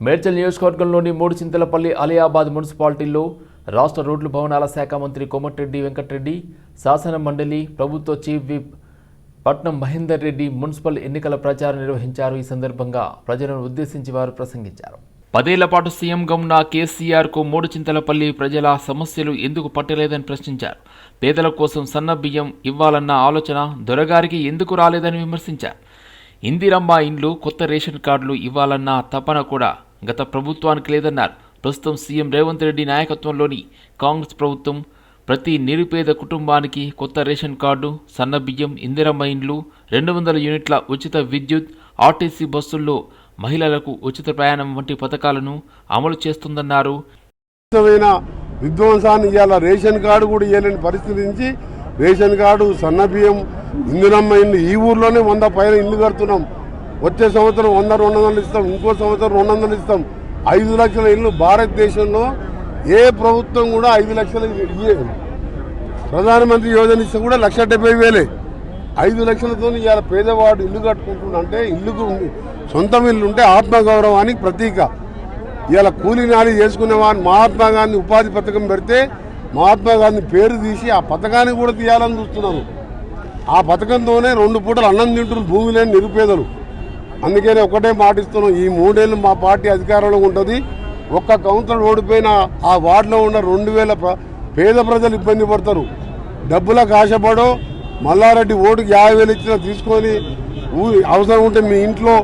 మేడ్చల్ నియోజకవర్గంలోని మూడుచింతలపల్లి అలియాబాద్ మున్సిపాలిటీల్లో రాష్ట్ర రోడ్లు భవనాల శాఖ మంత్రి కోమటిరెడ్డి వెంకటరెడ్డి, శాసన మండలి ప్రభుత్వ చీఫ్ విప్ పట్నం మహేందర్ రెడ్డి మున్సిపల్ ఎన్నికల ప్రచారం నిర్వహించారు. ఈ సందర్భంగా ప్రజలను ఉద్దేశించి వారు ప్రసంగించారు. 10 ఏళ్ల పాటు సీఎంగా ఉన్న కేసీఆర్కు మూడుచింతలపల్లి ప్రజల సమస్యలు ఎందుకు పట్టలేదని ప్రశ్నించారు. పేదల కోసం సన్న బియ్యం ఇవ్వాలన్న ఆలోచన దొరగారికి ఎందుకు రాలేదని విమర్శించారు. ఇందిరమ్మ ఇండ్లు, కొత్త రేషన్ కార్డులు ఇవ్వాలన్న తపన కూడా గత ప్రభుత్వానికి లేదన్నారు. ప్రస్తుతం సీఎం రేవంత్ రెడ్డి నాయకత్వంలోని కాంగ్రెస్ ప్రభుత్వం ప్రతి నిరుపేద కుటుంబానికి కొత్త రేషన్ కార్డు, సన్న బియ్యం, ఇందిరమ్మ ఇండ్లు, 200 యూనిట్ల ఉచిత విద్యుత్, ఆర్టీసీ బస్సుల్లో మహిళలకు ఉచిత ప్రయాణం వంటి పథకాలను అమలు చేస్తుందన్నారు. విధ్వంసాన్ని ఇవాళ రేషన్ కార్డు కూడా ఇవ్వలేని పరిస్థితి నుంచి రేషన్ కార్డు, సన్న బియ్యం, ఇందిరమ్మ ఇల్లు, ఈ ఊర్లోనే 100 పైన ఇల్లు కడుతున్నాం. వచ్చే సంవత్సరం 100, 200 ఇస్తాం, ఇంకో సంవత్సరం 200 ఇస్తాం. 5 లక్షల ఇల్లు భారతదేశంలో ఏ ప్రభుత్వం కూడా 5 లక్షలు ఇయ్యదు. ప్రధానమంత్రి యోజన ఇస్తే కూడా 1,70,000. 5 లక్షలతో ఇవాళ పేదవాడు ఇల్లు కట్టుకుంటుందంటే ఇల్లుకు సొంతం ఇల్లు ఉంటే ఆత్మగౌరవానికి ప్రతీక. ఇవాళ కూలీ నాలి చేసుకునే వారిని మహాత్మా గాంధీ ఉపాధి పథకం పెడితే మహాత్మా గాంధీ పేరు తీసి ఆ పథకాన్ని కూడా తీయాలని చూస్తున్నారు. ఆ పథకంతోనే 2 పూటలు అన్నం తింటున్నారు భూమి లేని నిరుపేదలు. అందుకనే ఒకటే మాటిస్తున్నాం, ఈ 3 ఏళ్ళు మా పార్టీ అధికారంలో ఉంటుంది. ఒక్క కౌన్సిలర్ ఓడిపోయిన ఆ వార్డులో ఉన్న 2,000 పేద ప్రజలు ఇబ్బంది పడతారు. డబ్బులకు ఆశపడో మల్లారెడ్డి ఓటుకి 50,000 ఇచ్చినా తీసుకొని అవసరం ఉంటే మీ ఇంట్లో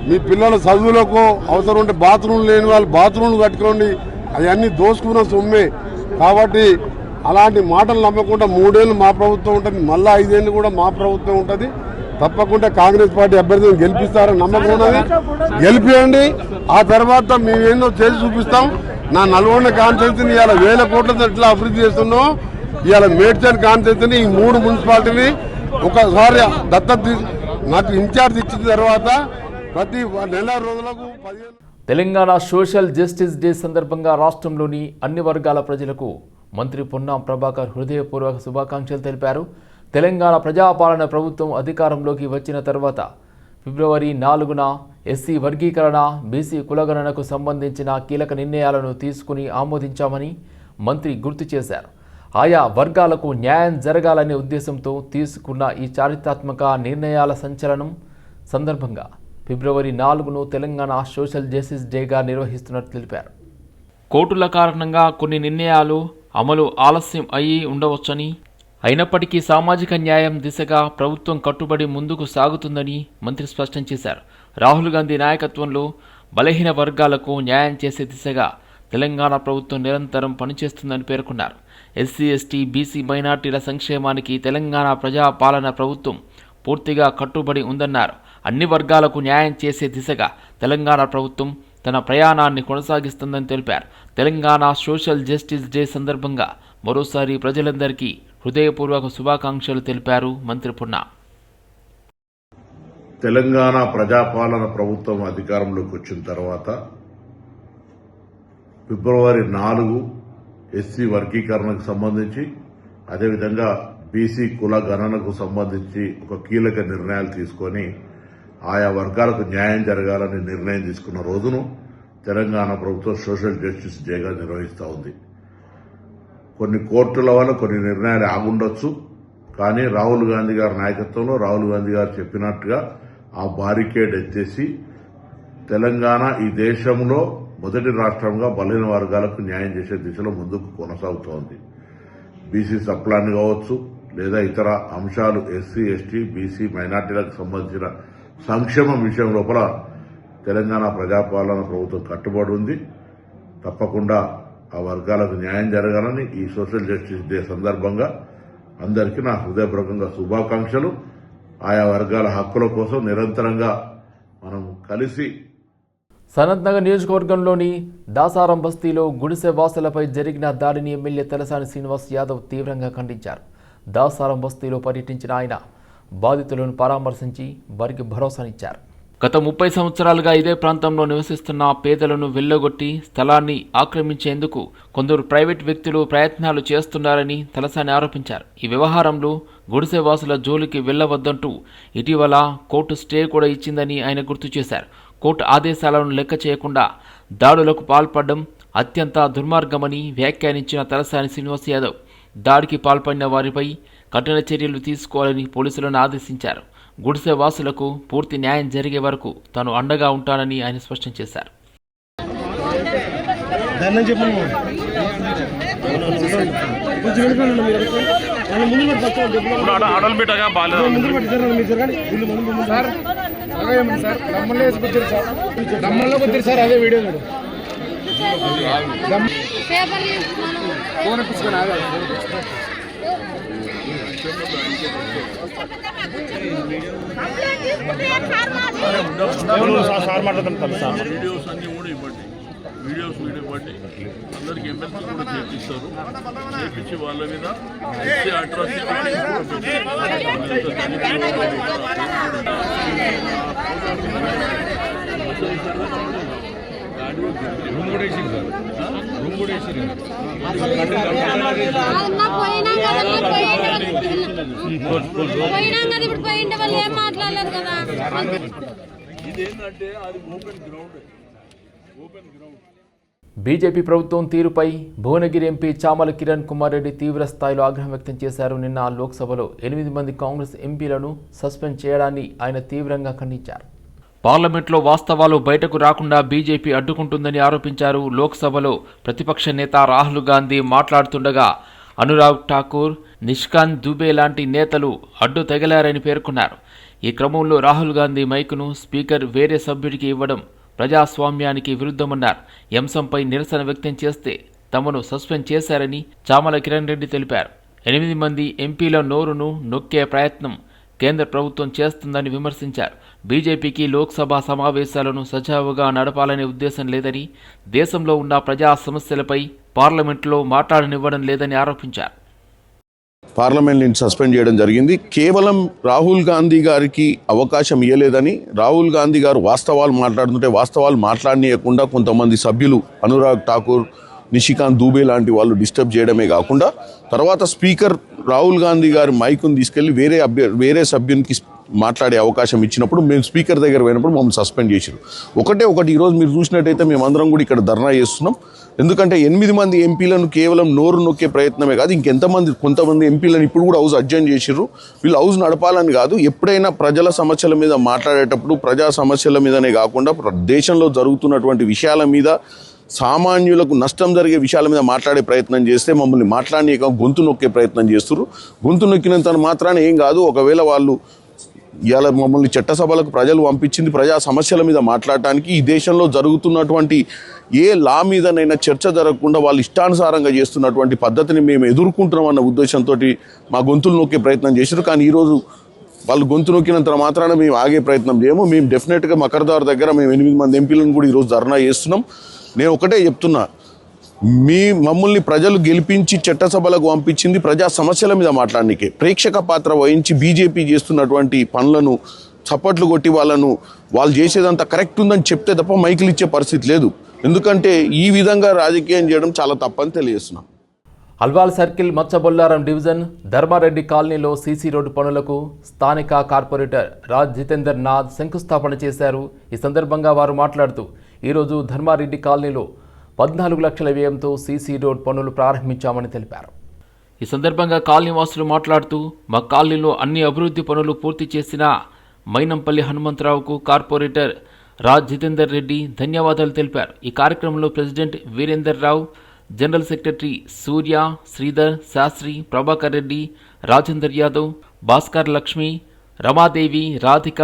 మీ పిల్లల చదువులకు అవసరం ఉంటే బాత్రూమ్లు లేని వాళ్ళు బాత్రూమ్లు కట్టుకోండి, అవన్నీ దోసుకున్న సొమ్మే. కాబట్టి అలాంటి మాటలు నమ్మకుండా 3 ఏళ్ళు మా ప్రభుత్వం ఉంటుంది, మళ్ళీ 5 ఏళ్ళు కూడా మా ప్రభుత్వం ఉంటుంది. తప్పకుండా కాంగ్రెస్ పార్టీ అభ్యర్థిని గెలిపిస్తారని నమ్మకం ఉన్నది. గెలిపియండి, ఆ తర్వాత మేమేందో చేసి చూపిస్తాం. నా నల్గొండ కాన్స్టిట్యూన్సీని ఇవాళ 1000 కోట్లతో ఎట్లా అభివృద్ధి చేస్తున్నాం, ఇవాళ మేడ్చల్ కాన్స్టిట్యూన్సీని ఈ 3 మున్సిపాలిటీని ఒకసారి దత్తత నాకు ఇన్ఛార్జ్ ఇచ్చిన తర్వాత ప్రతి నెల రోజులకు 15. తెలంగాణ సోషల్ జస్టిస్ డే సందర్భంగా రాష్ట్రంలోని అన్ని వర్గాల ప్రజలకు మంత్రి పొన్నం ప్రభాకర్ హృదయపూర్వక శుభాకాంక్షలు తెలిపారు. తెలంగాణ ప్రజాపాలన ప్రభుత్వం అధికారంలోకి వచ్చిన తర్వాత ఫిబ్రవరి 4న ఎస్సీ వర్గీకరణ, బీసీ కులగణనకు సంబంధించిన కీలక నిర్ణయాలను తీసుకుని ఆమోదించామని మంత్రి గుర్తు చేశారు. ఆయా వర్గాలకు న్యాయం జరగాలనే ఉద్దేశంతో తీసుకున్న ఈ చారిత్రాత్మక నిర్ణయాల సంచలనం సందర్భంగా ఫిబ్రవరి 4ను తెలంగాణ సోషల్ జస్టిస్ డేగా నిర్వహిస్తున్నట్లు తెలిపారు. కోర్టుల కారణంగా కొన్ని నిర్ణయాలు అమలు ఆలస్యం అయ్యి ఉండవచ్చని, అయినప్పటికీ సామాజిక న్యాయం దిశగా ప్రభుత్వం కట్టుబడి ముందుకు సాగుతుందని మంత్రి స్పష్టం చేశారు. రాహుల్ గాంధీ నాయకత్వంలో బలహీన వర్గాలకు న్యాయం చేసే దిశగా తెలంగాణ ప్రభుత్వం నిరంతరం పనిచేస్తుందని పేర్కొన్నారు. ఎస్సీ, ఎస్టీ, బీసీ, మైనార్టీల సంక్షేమానికి తెలంగాణ ప్రజాపాలన ప్రభుత్వం పూర్తిగా కట్టుబడి ఉందన్నారు. అన్ని వర్గాలకు న్యాయం చేసే దిశగా తెలంగాణ ప్రభుత్వం తన ప్రయాణాన్ని కొనసాగిస్తుందని తెలిపారు. తెలంగాణ సోషల్ జస్టిస్ డే సందర్భంగా మరోసారి ప్రజలందరికీ హృదయపూర్వక శుభాకాంక్షలు తెలిపారు మంత్రి పొన్నం. తెలంగాణ ప్రజాపాలన ప్రభుత్వం అధికారంలోకి వచ్చిన తర్వాత ఫిబ్రవరి 4 ఎస్సీ వర్గీకరణకు సంబంధించి, అదేవిధంగా బీసీ కుల గణనకు సంబంధించి ఒక కీలక నిర్ణయాలు తీసుకొని ఆయా వర్గాలకు న్యాయం జరగాలని నిర్ణయం తీసుకున్న రోజును తెలంగాణ ప్రభుత్వం సోషల్ జస్టిస్ డేగా నిర్వహిస్తూ ఉంది. కొన్ని కోర్టుల వల్ల కొన్ని నిర్ణయాలు ఆగుండొచ్చు, కానీ రాహుల్ గాంధీ గారి నాయకత్వంలో రాహుల్ గాంధీ గారు చెప్పినట్టుగా ఆ బారికేడ్ ఎత్తేసి తెలంగాణ ఈ దేశంలో మొదటి రాష్ట్రంగా బలహీన వర్గాలకు న్యాయం చేసే దిశలో ముందుకు కొనసాగుతోంది. బీసీ సప్లాన్ కావచ్చు, లేదా ఇతర అంశాలు ఎస్సీ, ఎస్టీ, బీసీ, మైనార్టీలకు సంబంధించిన సంక్షేమం విషయం లోపల తెలంగాణ ప్రజాపాలన ప్రభుత్వం కట్టుబడి ఉంది. తప్పకుండా ఆ వర్గాలకు న్యాయం జరగాలని ఈ సోషల్ జస్టిస్ డే సందర్భంగా అందరికీ నా హృదయపూర్వకంగా శుభాకాంక్షలు. ఆయా వర్గాల హక్కుల కోసం నిరంతరంగా మనం కలిసి. సనత్ నగర్ నియోజకవర్గంలోని దాసారం బస్తీలో గుడిసె వాసులపై జరిగిన దాడిని ఎమ్మెల్యే తలసాని శ్రీనివాస్ యాదవ్ తీవ్రంగా ఖండించారు. దాసారం బస్తీలో పర్యటించిన ఆయన బాధితులను పరామర్శించి వారికి భరోసానిచ్చారు. గత 30 సంవత్సరాలుగా ఇదే ప్రాంతంలో నివసిస్తున్న పేదలను వెళ్లగొట్టి స్థలాన్ని ఆక్రమించేందుకు కొందరు ప్రైవేట్ వ్యక్తులు ప్రయత్నాలు చేస్తున్నారని తలసాని ఆరోపించారు. ఈ వ్యవహారంలో గుడిసెవాసుల జోలికి వెళ్లవద్దంటూ ఇటీవల కోర్టు స్టే కూడా ఇచ్చిందని ఆయన గుర్తు చేశారు. కోర్టు ఆదేశాలను లెక్క చేయకుండా దాడులకు పాల్పడడం అత్యంత దుర్మార్గమని వ్యాఖ్యానించిన తలసాని శ్రీనివాస్ యాదవ్ దాడికి పాల్పడిన వారిపై కఠిన చర్యలు తీసుకోవాలని పోలీసులను ఆదేశించారు. గుడిసె వాసులకు పూర్తి న్యాయం జరిగే వరకు తాను అండగా ఉంటానని ఆయన స్పష్టం చేశారు. అదే వీడియో వీడియోస్ అన్ని కూడా ఇవ్వండి, వీడియోస్ ఇవ్వండి. అందరికి ఎమ్మెల్సీ కూడా చేపిస్తారు. చేపించి వాళ్ళ మీద ఇదేంటంటే అది ఓపెన్ గ్రౌండ్. బీజేపీ ప్రభుత్వం తీరుపై భువనగిరి ఎంపీ చామల కిరణ్ కుమార్ రెడ్డి తీవ్ర స్థాయిలో ఆగ్రహం వ్యక్తం చేశారు. నిన్న లోక్సభలో 8 మంది కాంగ్రెస్ ఎంపీలను సస్పెండ్ చేయడాన్ని ఆయన తీవ్రంగా ఖండించారు. పార్లమెంట్లో వాస్తవాలు బయటకు రాకుండా బీజేపీ అడ్డుకుంటుందని ఆరోపించారు. లోక్సభలో ప్రతిపక్ష నేత రాహుల్ గాంధీ మాట్లాడుతుండగా అనురాగ్ ఠాకూర్, నిష్కాంత్ దుబే లాంటి నేతలు అడ్డు తగిలారని పేర్కొన్నారు. ఈ క్రమంలో రాహుల్ గాంధీ మైకును స్పీకర్ వేరే సభ్యుడికి ఇవ్వడం ప్రజాస్వామ్యానికి విరుద్ధమన్నారు. ఈ అంశంపై నిరసన వ్యక్తం చేస్తే తమను సస్పెండ్ చేశారని చామల కిరణ్ రెడ్డి తెలిపారు. 8 మంది ఎంపీల నోరును నొక్కే ప్రయత్నం కేంద్ర ప్రభుత్వం చేస్తుందని విమర్శించారు. బీజేపీకి లోక్సభ సమావేశాలను సజావుగా నడపాలనే ఉద్దేశం లేదని, దేశంలో ఉన్న ప్రజా సమస్యలపై పార్లమెంట్లో మాట్లాడనివ్వడం లేదని ఆరోపించారు. పార్లమెంట్ నుంచి సస్పెండ్ చేయడం జరిగింది. కేవలం రాహుల్ గాంధీ గారికి అవకాశం ఇవ్వలేదని, రాహుల్ గాంధీ గారు వాస్తవాలు మాట్లాడుతుంటే వాస్తవాలు మాట్లాడనీయకుండా కొంతమంది సభ్యులు అనురాగ్ ఠాకూర్, నిషికాంత్ దూబే లాంటి వాళ్ళు డిస్టర్బ్ చేయడమే కాకుండా తర్వాత స్పీకర్ రాహుల్ గాంధీ గారి మైకును తీసుకెళ్లి వేరే సభ్యునికి మాట్లాడే అవకాశం ఇచ్చినప్పుడు మేము స్పీకర్ దగ్గర పోయినప్పుడు మమ్మల్ని సస్పెండ్ చేశారు. ఒకటి ఈరోజు మీరు చూసినట్టయితే మేమందరం కూడా ఇక్కడ ధర్నా చేస్తున్నాం. ఎందుకంటే 8 మంది ఎంపీలను కేవలం నోరు నొక్కే ప్రయత్నమే కాదు, కొంతమంది ఎంపీలను ఇప్పుడు కూడా హౌస్ అడ్జర్న్ చేసిర్రు. వీళ్ళు హౌస్ నడపాలని కాదు, ఎప్పుడైనా ప్రజల సమస్యల మీద మాట్లాడేటప్పుడు ప్రజా సమస్యల మీదనే కాకుండా దేశంలో జరుగుతున్నటువంటి విషయాల మీద, సామాన్యులకు నష్టం జరిగే విషయాల మీద మాట్లాడే ప్రయత్నం చేస్తే మమ్మల్ని మాట్లాడనీయక గొంతు నొక్కే ప్రయత్నం చేస్తున్నారు. గొంతు నొక్కినంత మాత్రాన ఏం కాదు. ఒకవేళ వాళ్ళు ఇవాళ మమ్మల్ని చట్టసభలకు ప్రజలు పంపించింది ప్రజా సమస్యల మీద మాట్లాడటానికి. ఈ దేశంలో జరుగుతున్నటువంటి ఏ లా మీదనైనా చర్చ జరగకుండా వాళ్ళు ఇష్టానుసారంగా చేస్తున్నటువంటి పద్ధతిని మేము ఎదుర్కొంటున్నామన్న ఉద్దేశంతో మా గొంతులు నొక్కే ప్రయత్నం చేశారు. కానీ ఈరోజు వాళ్ళు గొంతు నొక్కినంత మాత్రాన మేము ఆగే ప్రయత్నం చేయము. మేము డెఫినెట్గా మకర్దార్ దగ్గర మేము 8 మంది ఎంపీలను కూడా ఈరోజు ధర్నా చేస్తున్నాం. నేను ఒకటే చెప్తున్నా, మమ్మల్ని ప్రజలు గెలిపించి చట్టసభలకు పంపించింది ప్రజా సమస్యల మీద మాట్లాడడానికి. ప్రేక్షక పాత్ర వహించి బీజేపీ చేస్తున్నటువంటి పనులను చప్పట్లు కొట్టి వాళ్ళు చేసేదంతా కరెక్ట్ ఉందని చెప్తే తప్ప మైకులు ఇచ్చే పరిస్థితి లేదు. ఎందుకంటే ఈ విధంగా రాజకీయం చేయడం చాలా తప్పని తెలియజేస్తున్నాం. అల్వాల్ సర్కిల్ మచ్చబొల్లారం డివిజన్ ధర్మారెడ్డి కాలనీలో సీసీ రోడ్డు పనులకు స్థానిక కార్పొరేటర్ రాజ్ జితేందర్ నాథ్ శంకుస్థాపన చేశారు. ఈ సందర్భంగా వారు మాట్లాడుతూ ఈరోజు ధర్మారెడ్డి కాలనీలో 14 లక్షల వ్యయంతో సీసీ రోడ్ పనులు ప్రారంభించామని తెలిపారు. ఈ సందర్భంగా కాలనీవాసులు మాట్లాడుతూ మా కాలనీలో అన్ని అభివృద్ధి పనులు పూర్తి చేసిన మైనంపల్లి హనుమంతరావుకు కార్పొరేటర్ రాజ్ జితేందర్ రెడ్డి ధన్యవాదాలు తెలిపారు. ఈ కార్యక్రమంలో ప్రెసిడెంట్ వీరేందర్ రావు, జనరల్ సెక్రటరీ సూర్య, శ్రీధర్, శాస్త్రి, ప్రభాకర్ రెడ్డి, రాజేందర్ యాదవ్, భాస్కర్ లక్ష్మి, రమాదేవి, రాధిక,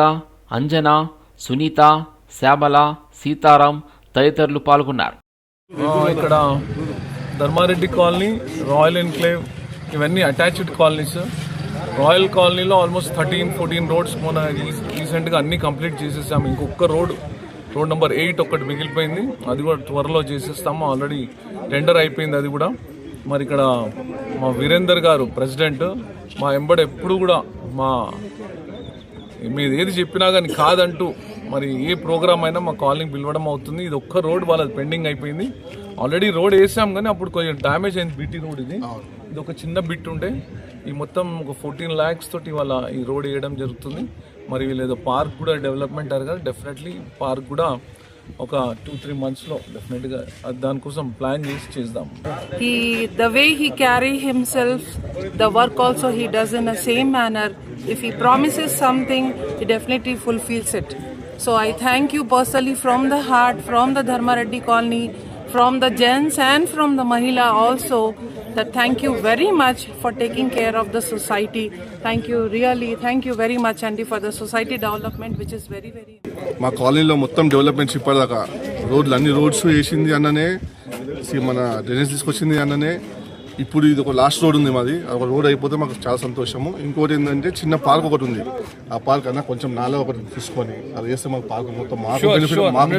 అంజన, సునీత, శ్యామల, సీతారాం తదితరులు పాల్గొన్నారు. ఇక్కడ ధర్మారెడ్డి కాలనీ, రాయల్ ఎన్క్లేవ్ ఇవన్నీ అటాచ్డ్ కాలనీస్. రాయల్ కాలనీలో ఆల్మోస్ట్ 13-14 రోడ్స్ మొన్న రీసెంట్గా అన్నీ కంప్లీట్ చేసేసాము. ఇంకొక రోడ్ నెంబర్ 8 ఒకటి మిగిలిపోయింది, అది కూడా త్వరలో చేసేస్తాము. ఆల్రెడీ టెండర్ అయిపోయింది అది కూడా. మరి ఇక్కడ మా వీరేందర్ గారు ప్రెసిడెంట్, మా ఎంబడి ఎప్పుడు కూడా మీరు ఏది చెప్పినా కానీ కాదంటూ మరి ఏ ప్రోగ్రామ్ అయినా మా కాలనీకి పిలవడం అవుతుంది. ఇది ఒక్క రోడ్ వాళ్ళది పెండింగ్ అయిపోయింది. ఆల్రెడీ రోడ్ వేసాం కానీ అప్పుడు కొంచెం డ్యామేజ్ అయింది బీటీ రోడ్. ఇది ఒక చిన్న బిట్ ఉంటే ఈ మొత్తం ఒక 14 lakhs తోటి వాళ్ళ ఈ రోడ్ వేయడం జరుగుతుంది. మరి వీళ్ళేదో పార్క్ కూడా డెవలప్మెంట్ అయ్యారు కదా, డెఫినెట్లీ పార్క్ కూడా ఒక 2-3 monthsలో డెఫినెట్గా దానికోసం ప్లాన్ చేద్దాం. The way he carry himself, the work also he does in the same manner. If he promises something, he definitely fulfills it. So I thank you personally from the heart, from the Dharma Reddy colony, from the gents and from the Mahila also, that thank you very much for taking care of the society. Thank you, really, thank you very much, Andy, for the society development, which is very, very important. మా కాలనీలో మొత్తం developments ఇప్పటిదాకా అన్ని roads వేసింది అన్ననే, మన drainage తీసుకొచ్చింది అన్ననే. ఇప్పుడు ఇది ఒక లాస్ట్ రోడ్ ఉంది మాది, ఒక రోడ్ అయిపోతే మాకు చాలా సంతోషము. ఇంకోటి ఏంటంటే చిన్న పార్క్ ఒకటి ఉంది, ఆ పార్క్ అన్న కొంచెం నాలో ఒకటి తీసుకొని అది చేస్తే మాకు పార్క్ మొత్తం మాకు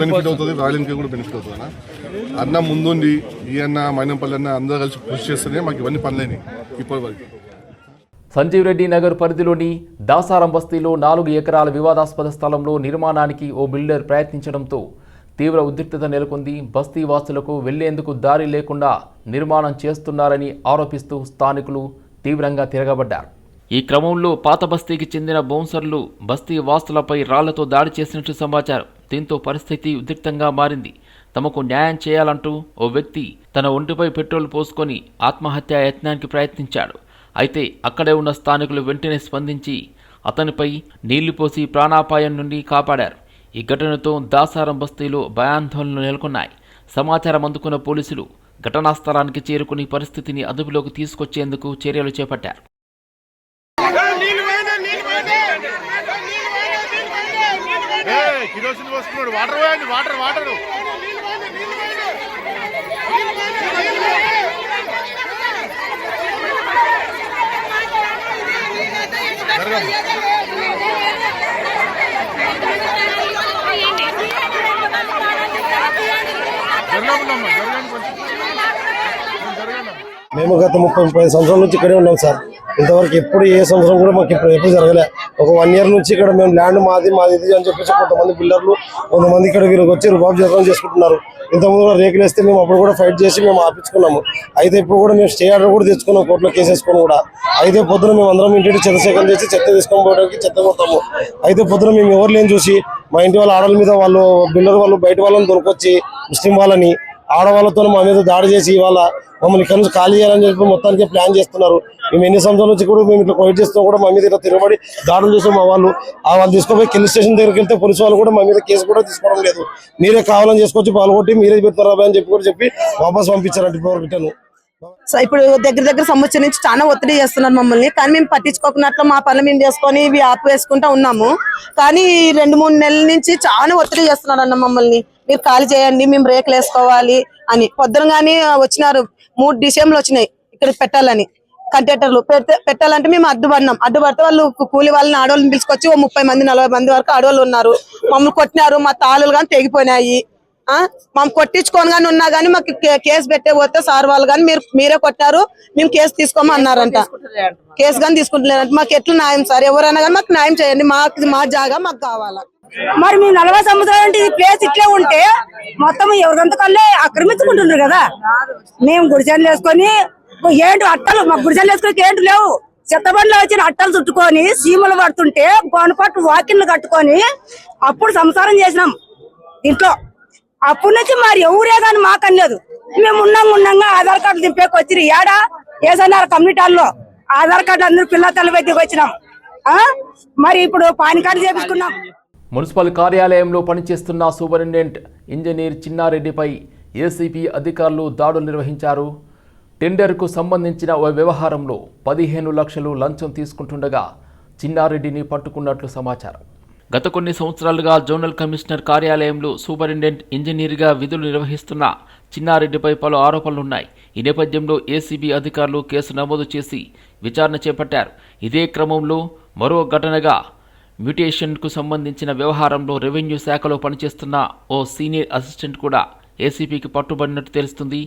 బెనిఫిట్ అవుతుంది, రాయల్ ఎన్ఫీల్డ్ కూడా బెనిఫిట్ అవుతుంది అన్న. ముందుండి ఈ అన్న మైనంపల్లి అన్న అందరూ కలిసి కృషి చేస్తేనే మాకు ఇవన్నీ పనులైనాయి ఇప్పటి వరకు. సంజీవ్ రెడ్డి నగర్ పరిధిలోని దాసారం బస్తీలో 4 ఎకరాల వివాదాస్పద స్థలంలో నిర్మాణానికి ఓ బిల్డర్ ప్రయత్నించడంతో తీవ్ర ఉద్రిక్తత నెలకొంది. బస్తీ వాసులకు వెళ్లేందుకు దారి లేకుండా నిర్మాణం చేస్తున్నారని ఆరోపిస్తూ స్థానికులు తీవ్రంగా తిరగబడ్డారు. ఈ క్రమంలో పాత బస్తీకి చెందిన బౌన్సర్లు బస్తీ వాసులపై రాళ్లతో దాడి చేసినట్టు సమాచారం. దీంతో పరిస్థితి ఉద్రిక్తంగా మారింది. తమకు న్యాయం చేయాలంటూ ఓ వ్యక్తి తన ఒంటిపై పెట్రోల్ పోసుకొని ఆత్మహత్యా యత్నానికి ప్రయత్నించాడు. అయితే అక్కడే ఉన్న స్థానికులు వెంటనే స్పందించి అతనిపై నీళ్లు పోసి ప్రాణాపాయం నుండి కాపాడారు. ఈ ఘటనతో దాసారం బస్తీలో భయాందోళనలు నెలకొన్నాయి. సమాచారం అందుకున్న పోలీసులు ఘటనా స్థలానికి చేరుకుని పరిస్థితిని అదుపులోకి తీసుకొచ్చేందుకు చర్యలు చేపట్టారు. మేము గత 30-35 సంవత్సరాల నుంచి ఇక్కడే ఉన్నాం సార్. ఇంతవరకు ఎప్పుడు ఏ సంవత్సరం కూడా మాకు ఎప్పుడు జరగలే. ఒక 1 year నుంచి ఇక్కడ మేము ల్యాండ్ మాది ఇది అని చెప్పేసి కొంతమంది బిల్డర్లు కొంతమంది ఇక్కడ వీళ్ళకి వచ్చి రుబాబు జగన్ చేసుకుంటున్నారు. ఇంతకుముందు కూడా రేకులు వేస్తే మేము అప్పుడు కూడా ఫైట్ చేసి మేము ఆపించుకున్నాము. అయితే ఇప్పుడు కూడా మేము స్టే ఆర్డర్ కూడా తెచ్చుకున్నాం కోర్టులో కేసేసుకొని కూడా. అయితే పొద్దున మేము అందరం ఇంటి చెత్త సేకరణ చేసి చెత్త తీసుకొని పోవడానికి చెత్త పోతాము. అయితే పొద్దున మేము ఎవరు లేని చూసి మా ఇంటి వాళ్ళ ఆడల మీద వాళ్ళు బిల్డర్ వాళ్ళు బయట వాళ్ళని దొరకొచ్చి ముస్లిం వాళ్ళని ఆడవాళ్ళతో మా మీద దాడి చేసి ఇవాళ మమ్మల్ని ఇక్కడ నుంచి ఖాళీ చేయాలని చెప్పి మొత్తానికి ప్లాన్ చేస్తున్నారు. మేము ఎన్ని సంవత్సరాల నుంచి కూడా మేము ఇట్లా ఫైట్ చేస్తాం కూడా మా మీద ఇట్లా తిరగబడి దాడులు చేసాం. మా వాళ్ళు తీసుకుపోయి కిల్ స్టేషన్ దగ్గరికి వెళ్తే పోలీసు వాళ్ళు కూడా మా మీద కేసు కూడా తీసుకోవడం లేదు. మీరే కావాలని చేసుకొచ్చి పాల్గొట్టి మీరే పెడతారా అని చెప్పి వాపస్ పంపించారంటే ఇప్పుడు రిటర్న్. ఇప్పుడు దగ్గర సంవత్సరం నుంచి చాలా ఒత్తిడి చేస్తున్నారు మమ్మల్ని. కానీ మేము పట్టించుకోకున్నట్లు మా పనులు మేము చేసుకొని ఇవి ఆపివేసుకుంటా ఉన్నాము. కానీ 2-3 నెలల నుంచి చాలా ఒత్తిడి చేస్తున్నారు అన్న మమ్మల్ని. మీరు ఖాళీ చేయండి, మేము రేకులు వేసుకోవాలి అని. పొద్దున కానీ వచ్చినారు 3 డిసెంబర్లు వచ్చినాయి ఇక్కడ పెట్టాలని కంటైనర్లు పెట్టాలంటే మేము అడ్డుపడితే వాళ్ళు కూలి వాళ్ళని ఆడవాళ్ళని పిలుచుకొచ్చి 30 మంది 40 మంది వరకు ఆడవాళ్ళు ఉన్నారు. మమ్మల్ని కొట్టినారు. మా తాళులు కానీ తెగిపోయినాయి. మమ్మల్ని కొట్టించుకొని కానీ ఉన్నా కానీ మాకు కేసు పెట్టే పోతే సార్ వాళ్ళు కానీ మీరే కొట్టారు, మేము కేసు తీసుకోమన్నారంట. కేసు కానీ తీసుకుంటున్నారంట. మాకు ఎట్లా న్యాయం సార్? ఎవరైనా కానీ మాకు న్యాయం చేయండి. మా జాగా మాకు కావాలా. మరి మేము 40 సంవత్సరాలు ఈ ప్లేస్ ఇట్లే ఉంటే మొత్తం ఎవరికంత కళ్ళే ఆక్రమించుకుంటున్నారు కదా. మేము గుడిసెలు వేసుకొని ఏంటి అట్టలు మాకు గుడిసెలు వేసుకొని ఏంటి లేవు. చెత్తబండ్లో వచ్చిన అట్టలు చుట్టుకొని సీమలు పడుతుంటే గోనపట్టు వాకిళ్ళు కట్టుకొని అప్పుడు సంసారం చేసినాం ఇంట్లో. అప్పటి నుంచి మరి ఎవరే కానీ మాకు అనలేదు. మేము ఉండంగా ఆధార్ కార్డులు దింపేకి వచ్చి ఏడా ఏసన్నారు కమ్యూనిటీ హాల్లో ఆధార్ కార్డు అందరూ పిల్ల తల్లి దగ్గరికి వచ్చినాం. మరి ఇప్పుడు పాన్ కార్డు చేపించుకున్నాం. మున్సిపల్ కార్యాలయంలో పనిచేస్తున్న సూపరింటెండెంట్ ఇంజనీర్ చిన్నారెడ్డిపై ఏసీపీ అధికారులు దాడులు నిర్వహించారు. టెండర్కు సంబంధించిన ఓ వ్యవహారంలో 15 లక్షలు లంచం తీసుకుంటుండగా చిన్నారెడ్డిని పట్టుకున్నట్లు సమాచారం. గత కొన్ని సంవత్సరాలుగా జోనల్ కమిషనర్ కార్యాలయంలో సూపరింటెండెంట్ ఇంజనీర్గా విధులు నిర్వహిస్తున్న చిన్నారెడ్డిపై పలు ఆరోపణలున్నాయి. ఈ నేపథ్యంలో ఏసీబీ అధికారులు కేసు నమోదు చేసి విచారణ చేపట్టారు. ఇదే క్రమంలో మరో ఘటనగా మ్యూటేషన్కు సంబంధించిన వ్యవహారంలో రెవెన్యూ శాఖలో పనిచేస్తున్న ఓ సీనియర్ అసిస్టెంట్ కూడా ఏసీపీకి పట్టుబడినట్టు తెలుస్తుంది.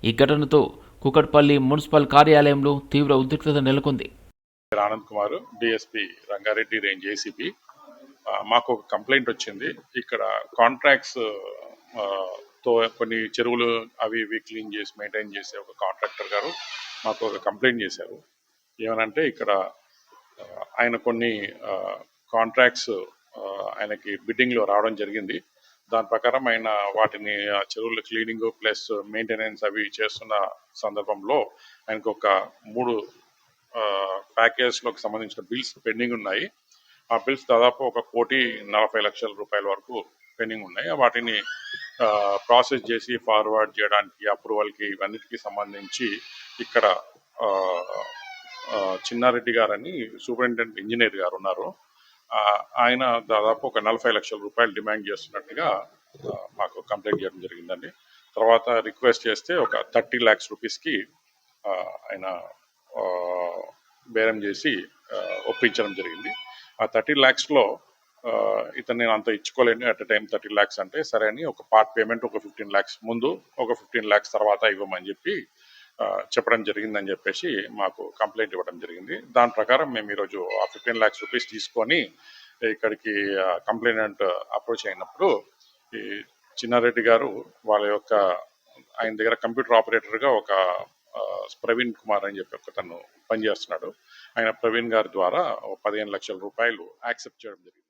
ఈ ఘటనతో కుకట్పల్లి మున్సిపల్ కార్యాలయంలో తీవ్ర ఉద్రిక్తత నెలకొంది. Anand Kumar, DSP Rangareddy range ACP. మాకు ఒక కంప్లైంట్ వచ్చింది. ఇక్కడ కాంట్రాక్ట్స్ తో కొన్ని చెరువులు అవి ఇవి క్లీన్ చేసి మెయింటైన్ చేసే ఒక కాంట్రాక్టర్ గారు మాకు ఒక కంప్లైంట్ చేశారు. ఏమనంటే ఇక్కడ ఆయన కొన్ని కాంట్రాక్ట్స్ ఆయనకి బిడ్డింగ్లో రావడం జరిగింది. దాని ప్రకారం ఆయన వాటిని చెరువుల క్లీనింగ్ ప్లస్ మెయింటెనెన్స్ అవి చేస్తున్న సందర్భంలో ఆయనకు ఒక 3 ప్యాకేజ్లకు సంబంధించిన బిల్స్ పెండింగ్ ఉన్నాయి. ఆ బిల్స్ దాదాపు 1,40,00,000 వరకు పెండింగ్ ఉన్నాయి. వాటిని ప్రాసెస్ చేసి ఫార్వర్డ్ చేయడానికి అప్రూవల్కి ఇవన్నిటికీ సంబంధించి ఇక్కడ చిన్నారెడ్డి గారని సూపరింటెండెంట్ ఇంజనీర్ గారు ఉన్నారు. ఆయన దాదాపు 40,00,000 డిమాండ్ చేస్తున్నట్టుగా మాకు కంప్లైంట్ చేయడం జరిగిందండి. తర్వాత రిక్వెస్ట్ చేస్తే ఒక 30 lakhs రూపీస్కి ఆయన బేరం చేసి ఒప్పించడం జరిగింది. ఆ 30 lakhsలో ఇతను నేను అంత ఇచ్చుకోలేను అట్ టైం 30 lakhs అంటే సరే అని ఒక పార్ట్ పేమెంట్ ఒక 15 lakhs ముందు ఒక 15 lakhs తర్వాత ఇవ్వమని చెప్పి చెప్పడం జరిగిందని చెప్పేసి మాకు కంప్లైంట్ ఇవ్వడం జరిగింది. దాని ప్రకారం మేము ఈరోజు ఆ 15 lakhs రూపీస్ తీసుకొని ఇక్కడికి కంప్లైంట్ అప్రోచ్ అయినప్పుడు ఈ చిన్నారెడ్డి గారు వాళ్ళ యొక్క ఆయన దగ్గర కంప్యూటర్ ఆపరేటర్గా ఒక ప్రవీణ్ కుమార్ అని చెప్పి ఒక తను పనిచేస్తున్నాడు. ఆయన ప్రవీణ్ గారి ద్వారా 15 లక్షల రూపాయలు యాక్సెప్ట్ చేయడం జరిగింది.